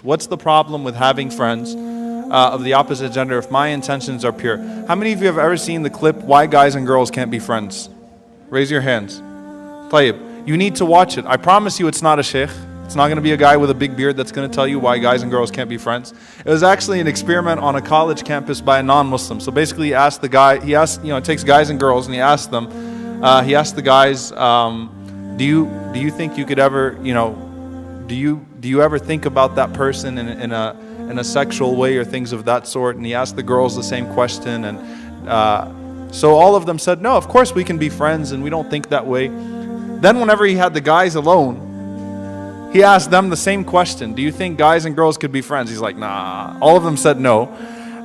What's the problem with having friends of the opposite gender if my intentions are pure? How many of you have ever seen the clip, Why Guys and Girls Can't Be Friends? Raise your hands. Tayyib. You need to watch it. I promise you it's not a sheikh. It's not going to be a guy with a big beard that's going to tell you why guys and girls can't be friends. It was actually an experiment on a college campus by a non-Muslim. So basically he asked the guy, it takes guys and girls and he asked the guys, do you think you could ever, do you ever think about that person in a sexual way or things of that sort? And he asked the girls the same question, and so all of them said, no, of course we can be friends and we don't think that way. Then whenever he had the guys alone, he asked them the same question. Do you think guys and girls could be friends? He's like, nah. All of them said no.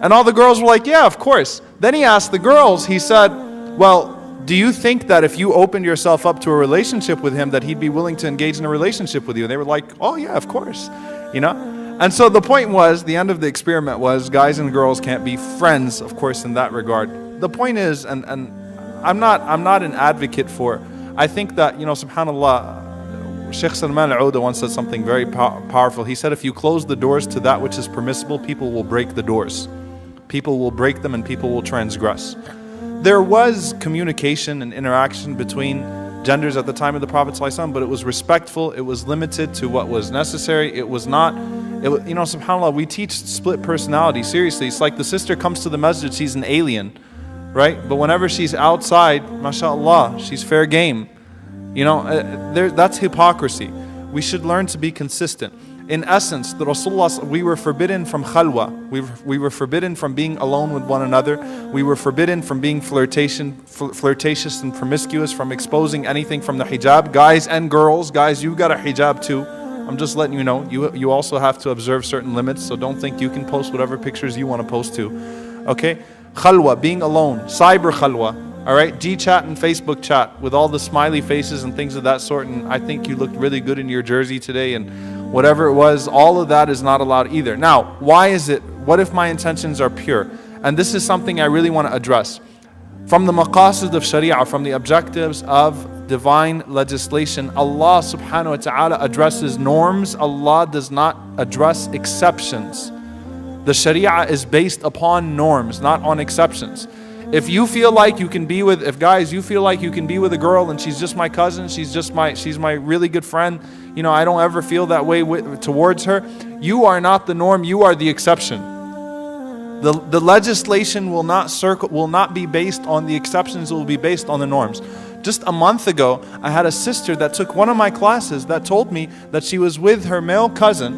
And all the girls were like, yeah, of course. Then he asked the girls, he said, well, do you think that if you opened yourself up to a relationship with him that he'd be willing to engage in a relationship with you? And they were like, oh yeah, of course. And so the point was, the end of the experiment was, guys and girls can't be friends, of course, in that regard. The point is, and I'm not an advocate for, I think that, subhanAllah, Sheikh Salman al-Auda once said something very powerful. He said, if you close the doors to that which is permissible, people will break the doors. People will break them and people will transgress. There was communication and interaction between genders at the time of the Prophet ﷺ, but it was respectful, it was limited to what was necessary. It was not, subhanAllah, we teach split personality, seriously. It's like the sister comes to the masjid, she's an alien, right? But whenever she's outside, mashallah, she's fair game. That's hypocrisy. We should learn to be consistent. In essence, the Rasulullah, we were forbidden from khalwa. We were forbidden from being alone with one another. We were forbidden from being flirtatious and promiscuous, from exposing anything from the hijab. Guys and girls, guys, you got a hijab too. I'm just letting you know. You also have to observe certain limits, so don't think you can post whatever pictures you want to post too. Okay? Khalwa, being alone, cyber khalwa. Alright, G-chat and Facebook chat with all the smiley faces and things of that sort, and I think you looked really good in your jersey today, and whatever it was, all of that is not allowed either. Now, why is it? What if my intentions are pure? And this is something I really want to address. From the maqasid of Sharia, from the objectives of divine legislation, Allah subhanahu wa ta'ala addresses norms. Allah does not address exceptions. The Sharia is based upon norms, not on exceptions. If you feel like you can be with, you feel like you can be with a girl and she's just my cousin, she's my really good friend, I don't ever feel that way towards her, you are not the norm, you are the exception. The legislation will not be based on the exceptions, it will be based on the norms. Just a month ago, I had a sister that took one of my classes that told me that she was with her male cousin,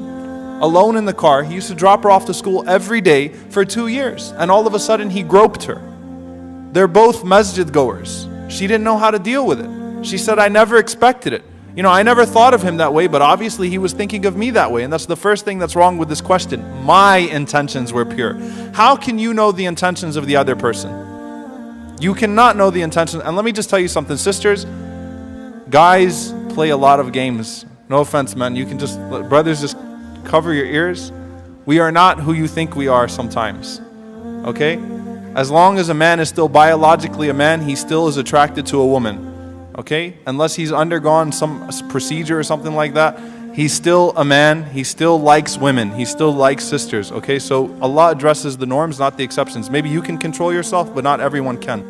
alone in the car. He used to drop her off to school every day for 2 years, and all of a sudden he groped her. They're both masjid goers. She didn't know how to deal with it. She said, I never expected it. I never thought of him that way, but obviously he was thinking of me that way. And that's the first thing that's wrong with this question. My intentions were pure. How can you know the intentions of the other person? You cannot know the intentions. And let me just tell you something, sisters. Guys play a lot of games. No offense, man. Brothers, just cover your ears. We are not who you think we are sometimes. Okay? As long as a man is still biologically a man, he still is attracted to a woman. Okay? Unless he's undergone some procedure or something like that, he's still a man, he still likes women, he still likes sisters. Okay? So Allah addresses the norms, not the exceptions. Maybe you can control yourself, but not everyone can.